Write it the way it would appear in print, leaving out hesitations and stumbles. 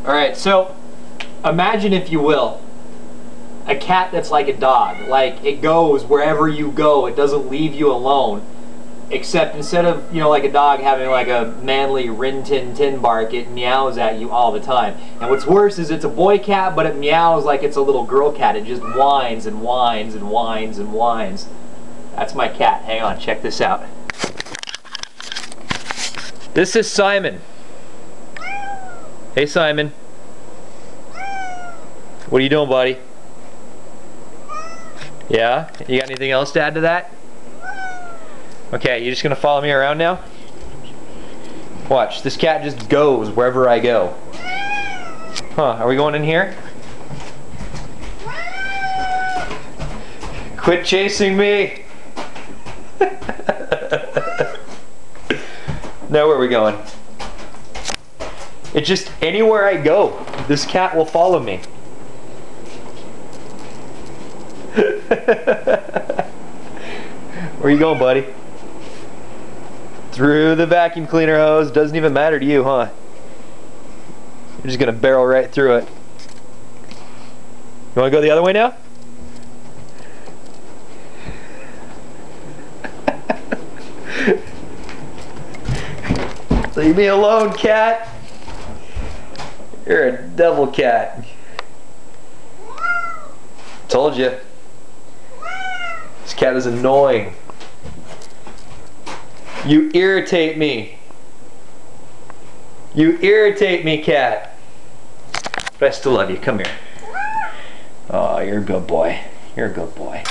Alright, so imagine, if you will, a cat that's like a dog. Like, it goes wherever you go. It doesn't leave you alone. Except instead of, you know, like a dog having like a manly rin-tin-tin bark, it meows at you all the time. And what's worse is it's a boy cat, but it meows like it's a little girl cat. It just whines and whines and whines and whines. That's my cat. Hang on, check this out. This is Simon. Hey, Simon. What are you doing, buddy? Yeah? You got anything else to add to that? Okay, you just gonna follow me around now? Watch, this cat just goes wherever I go. Huh, are we going in here? Quit chasing me! Now where are we going? It's just anywhere I go, this cat will follow me. Where are you going, buddy? Through the vacuum cleaner hose. Doesn't even matter to you, huh? You're just gonna barrel right through it. You wanna go the other way now? Leave me alone, cat. You're a devil cat. Told you. This cat is annoying. You irritate me. You irritate me, cat. But I still love you. Come here. Oh, you're a good boy. You're a good boy.